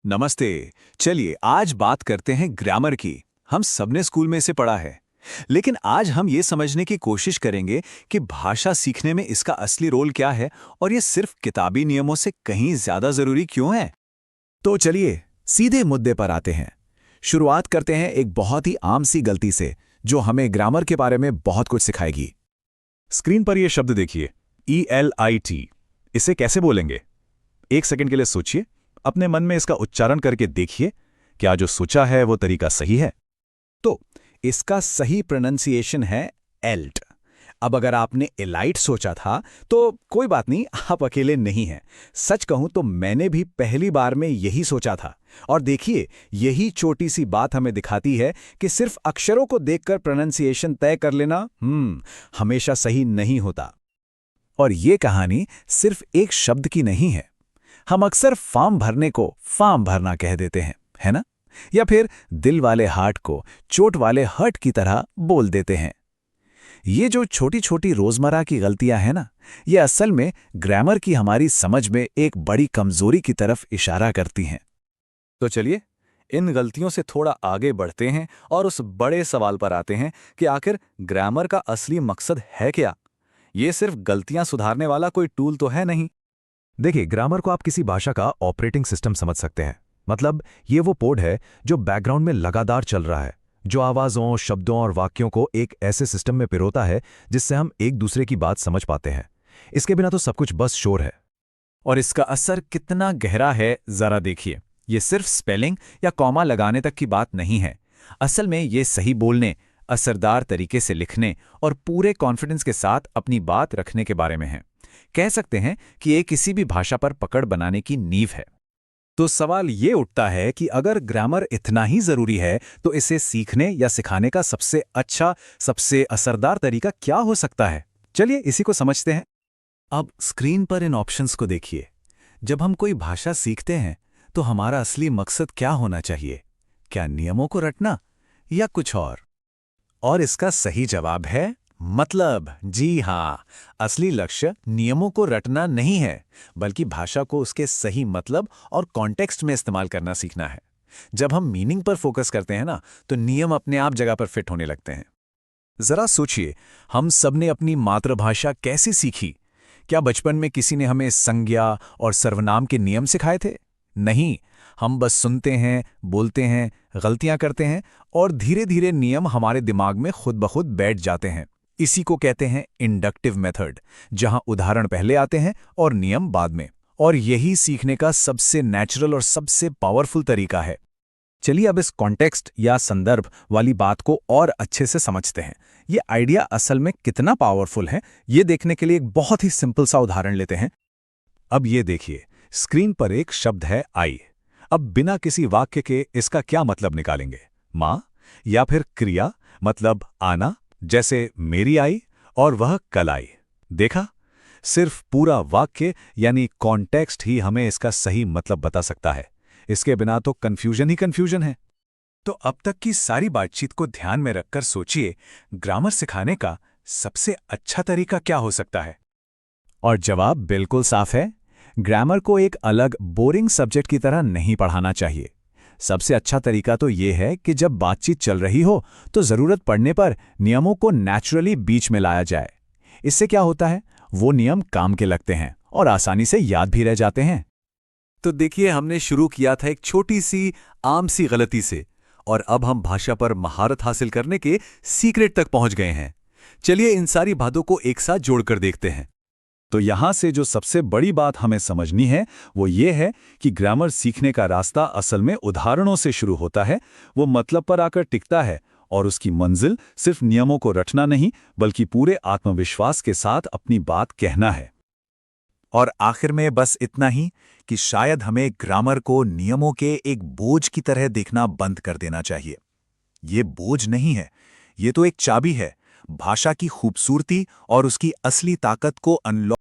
नमस्ते। चलिए आज बात करते हैं ग्रामर की। हम सबने स्कूल में इसे पढ़ा है, लेकिन आज हम ये समझने की कोशिश करेंगे कि भाषा सीखने में इसका असली रोल क्या है और ये सिर्फ किताबी नियमों से कहीं ज्यादा जरूरी क्यों है। तो चलिए सीधे मुद्दे पर आते हैं। शुरुआत करते हैं एक बहुत ही आम सी गलती से जो हमें ग्रामर के बारे में बहुत कुछ सिखाएगी। स्क्रीन पर यह शब्द देखिए, ELIT। इसे कैसे बोलेंगे? एक सेकंड के लिए सोचिए, अपने मन में इसका उच्चारण करके देखिए, क्या जो सोचा है वो तरीका सही है? तो इसका सही प्रोनंसिएशन है एल्ट। अब अगर आपने एलाइट सोचा था तो कोई बात नहीं, आप अकेले नहीं हैं। सच कहूं तो मैंने भी पहली बार में यही सोचा था। और देखिए, यही छोटी सी बात हमें दिखाती है कि सिर्फ अक्षरों को देखकर प्रोनंसिएशन तय कर लेना हमेशा सही नहीं होता। और ये कहानी सिर्फ एक शब्द की नहीं है। हम अक्सर फॉर्म भरने को फॉर्म भरना कह देते हैं, है ना? या फिर दिल वाले हार्ट को चोट वाले हर्ट की तरह बोल देते हैं। ये जो छोटी छोटी रोजमर्रा की गलतियां हैं ना, ये असल में ग्रामर की हमारी समझ में एक बड़ी कमजोरी की तरफ इशारा करती हैं। तो चलिए इन गलतियों से थोड़ा आगे बढ़ते हैं और उस बड़े सवाल पर आते हैं कि आखिर ग्रामर का असली मकसद है क्या? ये सिर्फ गलतियां सुधारने वाला कोई टूल तो है नहीं। देखिए, ग्रामर को आप किसी भाषा का ऑपरेटिंग सिस्टम समझ सकते हैं। मतलब ये वो कोड है जो बैकग्राउंड में लगातार चल रहा है, जो आवाज़ों, शब्दों और वाक्यों को एक ऐसे सिस्टम में पिरोता है जिससे हम एक दूसरे की बात समझ पाते हैं। इसके बिना तो सब कुछ बस शोर है। और इसका असर कितना गहरा है, जरा देखिए। ये सिर्फ स्पेलिंग या कॉमा लगाने तक की बात नहीं है। असल में ये सही बोलने, असरदार तरीके से लिखने और पूरे कॉन्फिडेंस के साथ अपनी बात रखने के बारे में है। कह सकते हैं कि ये किसी भी भाषा पर पकड़ बनाने की नींव है। तो सवाल ये उठता है कि अगर ग्रामर इतना ही जरूरी है तो इसे सीखने या सिखाने का सबसे अच्छा, सबसे असरदार तरीका क्या हो सकता है? चलिए इसी को समझते हैं। अब स्क्रीन पर इन ऑप्शंस को देखिए। जब हम कोई भाषा सीखते हैं तो हमारा असली मकसद क्या होना चाहिए? क्या नियमों को रटना या कुछ और? और इसका सही जवाब है मतलब। जी हाँ, असली लक्ष्य नियमों को रटना नहीं है, बल्कि भाषा को उसके सही मतलब और कॉन्टेक्स्ट में इस्तेमाल करना सीखना है। जब हम मीनिंग पर फोकस करते हैं ना, तो नियम अपने आप जगह पर फिट होने लगते हैं। जरा सोचिए, हम सबने अपनी मातृभाषा कैसे सीखी? क्या बचपन में किसी ने हमें संज्ञा और सर्वनाम के नियम सिखाए थे? नहीं, हम बस सुनते हैं, बोलते हैं, गलतियां करते हैं और धीरे धीरे नियम हमारे दिमाग में खुद ब खुद बैठ जाते हैं। इसी को कहते हैं इंडक्टिव मेथड, जहां उदाहरण पहले आते हैं और नियम बाद में। और यही सीखने का सबसे नेचुरल और सबसे पावरफुल तरीका है। चलिए अब इस कॉन्टेक्स्ट या संदर्भ वाली बात को और अच्छे से समझते हैं। ये आइडिया असल में कितना पावरफुल है, ये देखने के लिए एक बहुत ही सिंपल सा उदाहरण लेते हैं। अब ये देखिए, स्क्रीन पर एक शब्द है आई। अब बिना किसी वाक्य के इसका क्या मतलब निकालेंगे? माँ? या फिर क्रिया मतलब आना, जैसे मेरी आई और वह कल आई। देखा, सिर्फ पूरा वाक्य यानी कॉन्टेक्स्ट ही हमें इसका सही मतलब बता सकता है। इसके बिना तो कंफ्यूजन ही कंफ्यूजन है। तो अब तक की सारी बातचीत को ध्यान में रखकर सोचिए, ग्रामर सिखाने का सबसे अच्छा तरीका क्या हो सकता है? और जवाब बिल्कुल साफ है। ग्रामर को एक अलग बोरिंग सब्जेक्ट की तरह नहीं पढ़ाना चाहिए। सबसे अच्छा तरीका तो ये है कि जब बातचीत चल रही हो तो जरूरत पड़ने पर नियमों को नेचुरली बीच में लाया जाए। इससे क्या होता है, वो नियम काम के लगते हैं और आसानी से याद भी रह जाते हैं। तो देखिए, हमने शुरू किया था एक छोटी सी आम सी गलती से, और अब हम भाषा पर महारत हासिल करने के सीक्रेट तक पहुंच गए हैं। चलिए इन सारी बातों को एक साथ जोड़कर देखते हैं। तो यहां से जो सबसे बड़ी बात हमें समझनी है वो ये है कि ग्रामर सीखने का रास्ता असल में उदाहरणों से शुरू होता है। वो मतलब पर आकर टिकता है और उसकी मंजिल सिर्फ नियमों को रटना नहीं, बल्कि पूरे आत्मविश्वास के साथ अपनी बात कहना है। और आखिर में बस इतना ही कि शायद हमें ग्रामर को नियमों के एक बोझ की तरह देखना बंद कर देना चाहिए। ये बोझ नहीं है, ये तो एक चाबी है, भाषा की खूबसूरती और उसकी असली ताकत को अनलॉक